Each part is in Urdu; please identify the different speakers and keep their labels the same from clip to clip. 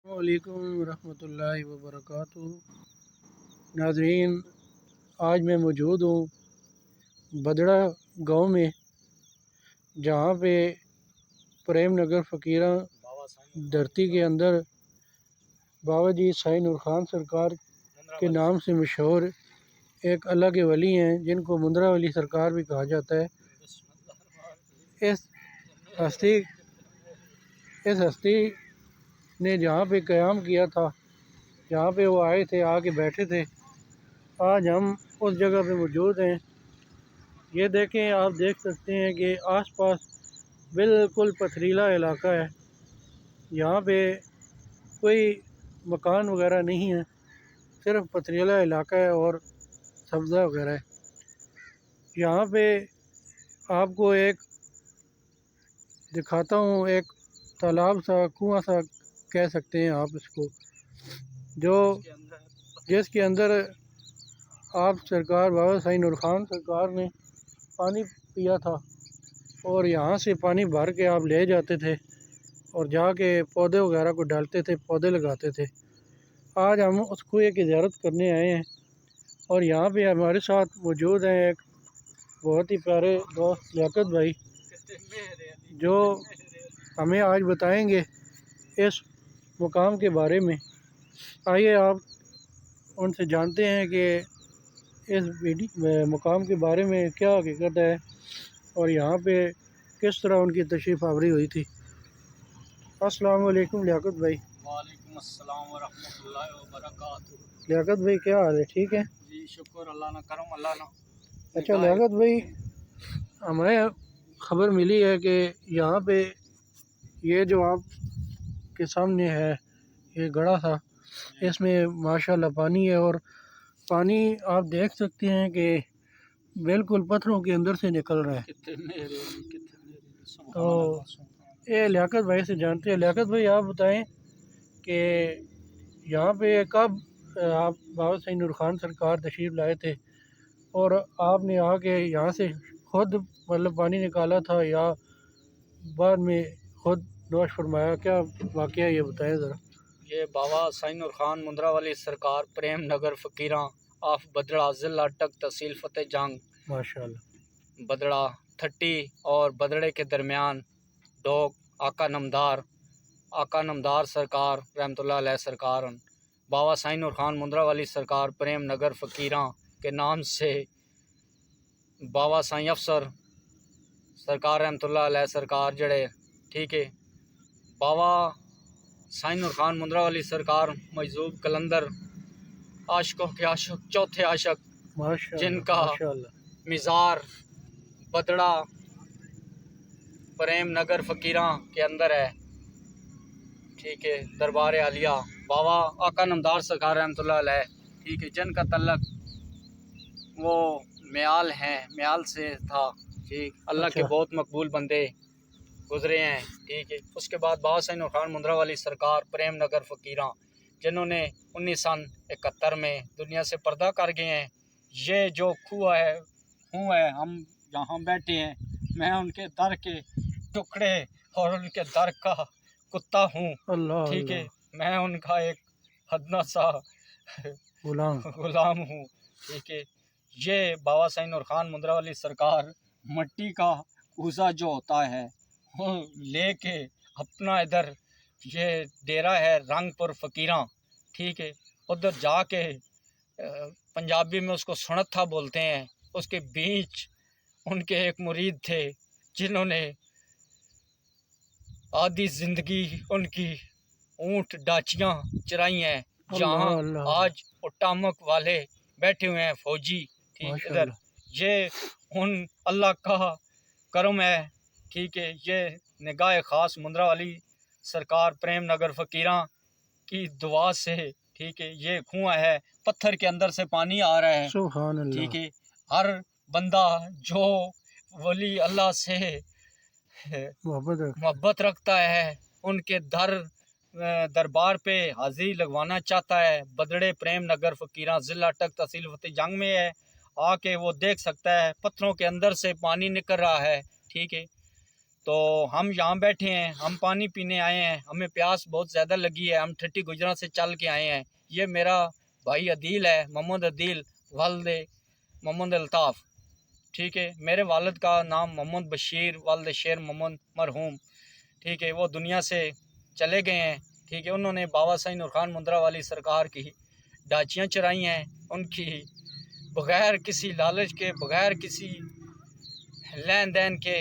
Speaker 1: السلام علیکم ورحمۃ اللہ وبرکاتہ۔ ناظرین، آج میں موجود ہوں بدڑا گاؤں میں، جہاں پہ پریم نگر فقیرہ دھرتی کے اندر بابا جی سائی نور خان سرکار کے نام سے مشہور ایک اللہ کے ولی ہیں، جن کو مندرا ولی سرکار بھی کہا جاتا ہے۔ اس ہستی نے جہاں پہ قیام کیا تھا، جہاں پہ وہ آئے تھے، آ کے بیٹھے تھے، آج ہم اس جگہ پہ موجود ہیں۔ یہ دیکھیں، آپ دیکھ سکتے ہیں کہ آس پاس بالکل پتھریلا علاقہ ہے، یہاں پہ کوئی مکان وغیرہ نہیں ہے، صرف پتھریلا علاقہ ہے اور سبزہ وغیرہ ہے۔ یہاں پہ آپ کو ایک دکھاتا ہوں، ایک تالاب سا، کنواں سا کہہ سکتے ہیں آپ اس کو، جس کے اندر آپ سرکار بابا سائی نور خان سرکار نے پانی پیا تھا، اور یہاں سے پانی بھر کے آپ لے جاتے تھے اور جا کے پودے وغیرہ کو ڈالتے تھے، پودے لگاتے تھے۔ آج ہم اس کنویں کی زیارت کرنے آئے ہیں، اور یہاں پہ ہمارے ساتھ موجود ہیں ایک بہت ہی پیارے دوست لیاقت بھائی، جو ہمیں آج بتائیں گے اس مقام کے بارے میں۔ آئیے آپ ان سے جانتے ہیں کہ اس مقام کے بارے میں کیا حقیقت ہے، اور یہاں پہ کس طرح ان کی تشریف آوری ہوئی تھی۔ السلام علیکم لیاقت بھائی۔
Speaker 2: وعلیکم السلام ورحمۃ اللہ وبرکاتہ۔
Speaker 1: لیاقت بھائی کیا حال ہے؟ ٹھیک ہے
Speaker 2: جی شکر اللہ نہ کرم اللہ نہ۔
Speaker 1: اچھا لیاقت بھائی، ہمیں خبر ملی ہے کہ یہاں پہ یہ جو آپ کے سامنے ہے، یہ گڑھا تھا، اس میں ماشاءاللہ پانی ہے، اور پانی آپ دیکھ سکتے ہیں کہ بالکل پتھروں کے اندر سے نکل رہا ہے۔ تو یہ لیاقت بھائی سے جانتے ہیں۔ لیاقت بھائی آپ بتائیں کہ یہاں پہ کب آپ بابا سائی نور خان سرکار تشریف لائے تھے، اور آپ نے آ کے یہاں سے خود پانی نکالا تھا یا بعد میں خود نوش فرمایا؟ کیا واقعہ یہ بتائیں ذرا۔
Speaker 2: یہ بابا سائی نور خان مندرا والی سرکار پریم نگر فقیراں آف بدڑا ضلع اٹک تحصیل فتح جنگ
Speaker 1: ماشاءاللہ۔
Speaker 2: بدڑا 30 اور بدڑے کے درمیان ڈوک آقا نمدار سرکار رحمۃ اللہ علیہ سرکار بابا سائی نور خان مندرا والی سرکار پریم نگر فقیراں کے نام سے بابا سائی افسر سرکار رحمۃ اللہ علیہ سرکار جڑے، ٹھیک ہے، بابا سائی نور خان مندرا والی سرکار مجذوب کلندر عاشقوں کے عاشق، چوتھے عاشق، جن کا مزار بدڑا پریم نگر فقیراں کے اندر ہے، ٹھیک ہے، دربار عالیہ بابا آقا نمدار سرکار رحمۃ اللہ علیہ، ٹھیک ہے، جن کا تعلق وہ میال سے تھا، ٹھیک، اللہ کے بہت مقبول بندے گزرے ہیں، ٹھیک ہے۔ اس کے بعد بابا سائی نور خان مندرا والی سرکار پریم نگر فقیراں، جنہوں نے 1971 میں دنیا سے پردہ کر گئے ہیں۔ یہ جو کنواں ہے ہم جہاں بیٹھے ہیں، میں ان کے در کے ٹکڑے اور ان کے در کا کتا ہوں، ٹھیک ہے، میں ان کا ایک ادنا سا غلام ہوں، ٹھیک ہے۔ یہ بابا سائی نور خان مندرا والی سرکار مٹی کا کوزہ جو ہوتا ہے وہ لے کے اپنا ادھر یہ ڈیرا ہے رنگ پور فقیراں، ٹھیک ہے، ادھر جا کے پنجابی میں اس کو سنتھا بولتے ہیں، اس کے بیچ ان کے ایک مرید تھے جنہوں نے آدھی زندگی ان کی اونٹ ڈاچیاں چرائی ہیں، جہاں آج اٹامک والے بیٹھے ہوئے ہیں فوجی، ٹھیک، ادھر یہ ان اللہ کا کرم ہے، ٹھیک ہے۔ یہ نگاہ خاص مندرا والی سرکار پریم نگر فقیراں کی دعا سے، ٹھیک ہے، یہ کنواں ہے، پتھر کے اندر سے پانی آ رہا ہے،
Speaker 1: سبحان اللہ،
Speaker 2: ٹھیک ہے۔ ہر بندہ جو ولی اللہ سے محبت رکھتا ہے، ان کے دربار پہ حاضری لگوانا چاہتا ہے، بدڑے پریم نگر فقیراں ضلع اٹک تحصیل فتح جنگ میں ہے، آ کے وہ دیکھ سکتا ہے، پتھروں کے اندر سے پانی نکل رہا ہے، ٹھیک ہے۔ تو ہم یہاں بیٹھے ہیں، ہم پانی پینے آئے ہیں، ہمیں پیاس بہت زیادہ لگی ہے، ہم ٹھٹی گجرا سے چل کے آئے ہیں۔ یہ میرا بھائی عدیل ہے، محمد عدیل، والد محمد الطاف، ٹھیک ہے۔ میرے والد کا نام محمد بشیر، والد شیر محمد مرحوم، ٹھیک ہے۔ وہ دنیا سے چلے گئے ہیں، ٹھیک ہے۔ انہوں نے بابا سعید نور خان مندرا والی سرکار کی ڈاچیاں چرائی ہیں، ان کی بغیر کسی لالچ کے، بغیر کسی لین دین کے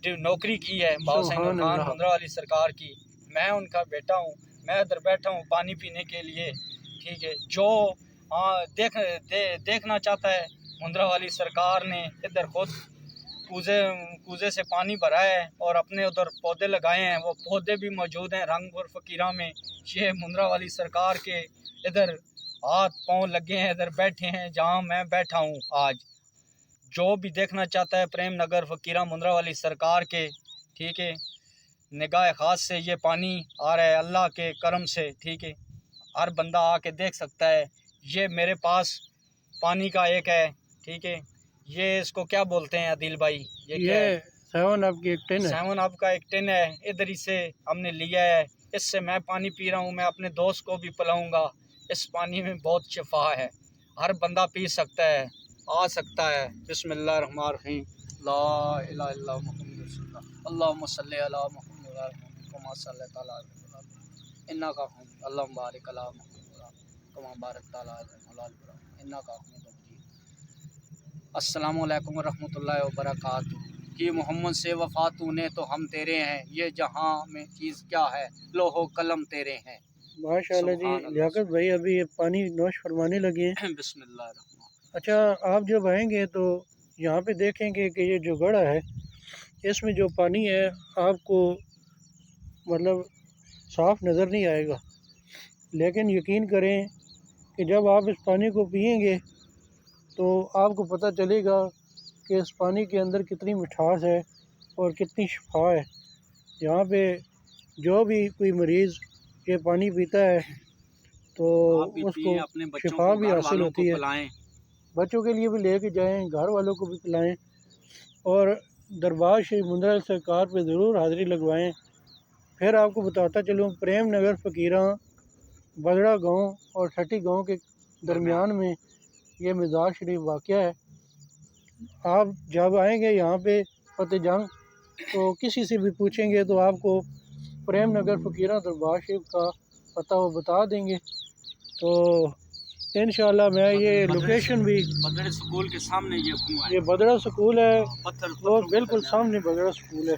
Speaker 2: نوکری کی ہے بابا سعید نور
Speaker 1: سبحان
Speaker 2: خان
Speaker 1: اللہ۔
Speaker 2: مندرا والی سرکار کی۔ میں ان کا بیٹا ہوں، میں ادھر بیٹھا ہوں پانی پینے کے لیے، ٹھیک ہے۔ جو دیکھنا چاہتا ہے مندرا والی سرکار نے ادھر خود کوزے سے پانی بھرا ہے اور اپنے ادھر پودے لگائے ہیں، وہ پودے بھی موجود ہیں رنگ اور فقیرہ میں۔ یہ مندرا والی سرکار کے ادھر ہاتھ پاؤں لگے ہیں، ادھر بیٹھے ہیں جہاں میں بیٹھا ہوں آج۔ جو بھی دیکھنا چاہتا ہے پریم نگر فقیرہ مندرا والی سرکار کے، ٹھیک ہے، نگاہ خاص سے یہ پانی آ رہا ہے اللہ کے کرم سے، ٹھیک ہے۔ ہر بندہ آ کے دیکھ سکتا ہے۔ یہ میرے پاس پانی کا ایک ہے، ٹھیک ہے۔ یہ اس کو کیا بولتے ہیں عدیل بھائی؟ یہ کیا ہے؟
Speaker 1: 7 اپ کی ایک ٹن ہے۔
Speaker 2: 7 اپ کا ایک ٹن ہے، ادھر ہی سے ہم نے لیا ہے۔ اس سے میں پانی پی رہا ہوں، میں اپنے دوست کو بھی پلاؤں گا۔ اس پانی میں بہت شفا ہے، ہر بندہ پی سکتا ہے، آ سکتا ہے۔ بسم اللہ الرحمن الرحیم، لا الہ الا اللہ محمد رسول اللہ، اللہم صلی علی محمد کما صلی تعالی انک حمید، اللہم بارک علی محمد کما بارکت علی ابراہیم انک حمید مجید۔ السلام علیکم ورحمۃ اللہ وبرکاتہ۔ کہ محمد سے وفا تو نے تو ہم تیرے ہیں، یہ جہاں میں چیز کیا ہے، لوح و قلم تیرے ہیں۔
Speaker 1: ماشاءاللہ جی،
Speaker 2: سبحان اللہ۔
Speaker 1: لیاقت بھائی ابھی یہ پانی نوش فرمانے لگے ہیں۔
Speaker 2: بسم اللہ الرحمن۔
Speaker 1: اچھا، آپ جب آئیں گے تو یہاں پہ دیکھیں گے کہ یہ جو گڑھا ہے اس میں جو پانی ہے آپ کو مطلب صاف نظر نہیں آئے گا، لیکن یقین کریں کہ جب آپ اس پانی کو پئیں گے تو آپ کو پتہ چلے گا کہ اس پانی کے اندر کتنی مٹھاس ہے اور کتنی شفا ہے۔ یہاں پہ جو بھی کوئی مریض یہ پانی پیتا ہے تو
Speaker 2: آپ بھی
Speaker 1: اس
Speaker 2: پیئیں،
Speaker 1: کو
Speaker 2: اپنے بچوں
Speaker 1: شفا
Speaker 2: کو،
Speaker 1: بھی
Speaker 2: گھر
Speaker 1: حاصل
Speaker 2: والوں
Speaker 1: ہوتی
Speaker 2: کو
Speaker 1: ہے۔
Speaker 2: پلائیں۔
Speaker 1: بچوں کے لیے بھی لے کے جائیں، گھر والوں کو بھی پلائیں، اور دربار شریف مندرا سرکار پہ ضرور حاضری لگوائیں۔ پھر آپ کو بتاتا چلوں، پریم نگر فقیرہ بدڑا گاؤں اور ٹھٹی گاؤں کے درمیان میں یہ مزار شریف واقع ہے۔ آپ جب آئیں گے یہاں پہ فتح جنگ تو کسی سے بھی پوچھیں گے تو آپ کو پریم نگر فقیرہ دربار شریف کا پتہ وہ بتا دیں گے۔ تو انشاءاللہ میں یہ لوکیشن بھی،
Speaker 2: بدڑ سکول کے سامنے یہ کنواں ہے،
Speaker 1: یہ بدڑا سکول ہے،
Speaker 2: پتھر
Speaker 1: وہ بالکل سامنے بدڑا سکول ہے۔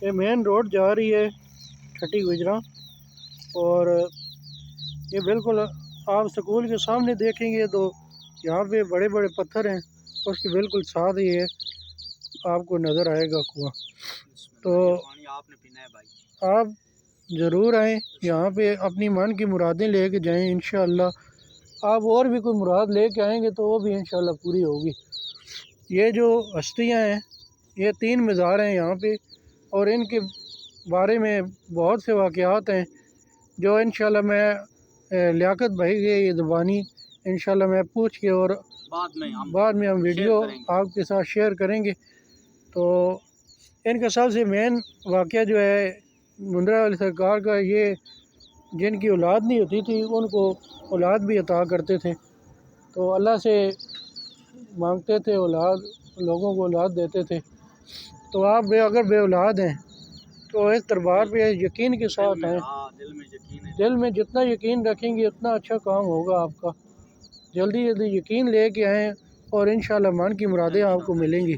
Speaker 1: یہ مین روڈ جا رہی ہے ٹھٹی گجرا، اور یہ بالکل آپ سکول کے سامنے دیکھیں گے تو یہاں پہ بڑے بڑے پتھر ہیں، اس کے بالکل ساتھ ہی ہے آپ کو نظر آئے گا کنواں۔ تو
Speaker 2: پانی آپ نے پینا ہے بھائی۔
Speaker 1: آپ ضرور آئیں یہاں پہ، اپنی من کی مرادیں لے کے جائیں انشاءاللہ۔ آپ اور بھی کوئی مراد لے کے آئیں گے تو وہ بھی انشاءاللہ پوری ہوگی۔ یہ جو ہستیاں ہیں، یہ 3 مزار ہیں یہاں پہ، اور ان کے بارے میں بہت سے واقعات ہیں جو انشاءاللہ میں لیاقت بھائی کے یہ زبانی انشاءاللہ میں پوچھ کے اور بعد میں ہم ویڈیو آپ کے ساتھ شیئر کریں گے۔ تو ان کا سب سے مین واقعہ جو ہے مندرا والی سرکار کا، یہ جن کی اولاد نہیں ہوتی تھی ان کو اولاد بھی عطا کرتے تھے، تو اللہ سے مانگتے تھے اولاد، لوگوں کو اولاد دیتے تھے۔ تو آپ اگر بے اولاد ہیں تو اس دربار پہ یقین کے ساتھ آئیں،
Speaker 2: دل میں یقین ہے،
Speaker 1: دل میں جتنا یقین رکھیں گے اتنا اچھا کام ہوگا آپ کا۔ جلدی جلدی یقین لے کے آئیں اور انشاءاللہ من کی مرادیں آپ کو ملیں گی۔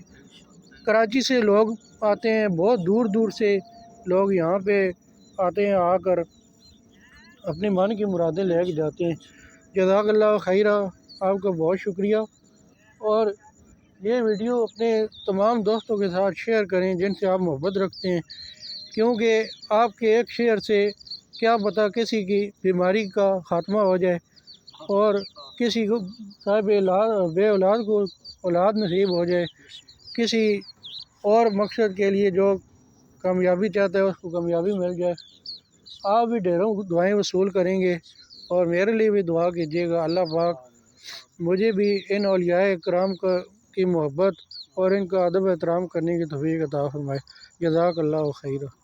Speaker 1: کراچی سے لوگ آتے ہیں، بہت دور دور سے لوگ یہاں پہ آتے ہیں، آ کر اپنے من کی مرادیں لے کے جاتے ہیں۔ جزاک اللہ خیرہ، آپ کا بہت شکریہ۔ اور یہ ویڈیو اپنے تمام دوستوں کے ساتھ شیئر کریں جن سے آپ محبت رکھتے ہیں، کیونکہ آپ کے ایک شیئر سے کیا پتہ کسی کی بیماری کا خاتمہ ہو جائے اور کسی کو صاحب بے اولاد کو اولاد نصیب ہو جائے، کسی اور مقصد کے لیے جو کامیابی چاہتا ہے اس کو کامیابی مل جائے۔ آپ بھی ڈھیروں دعائیں وصول کریں گے، اور میرے لیے بھی دعا کیجیے گا، اللہ پاک مجھے بھی ان اولیاء کرام کی محبت اور ان کا ادب احترام کرنے کی توفیق عطا فرمائے۔ جزاک اللہ خیر.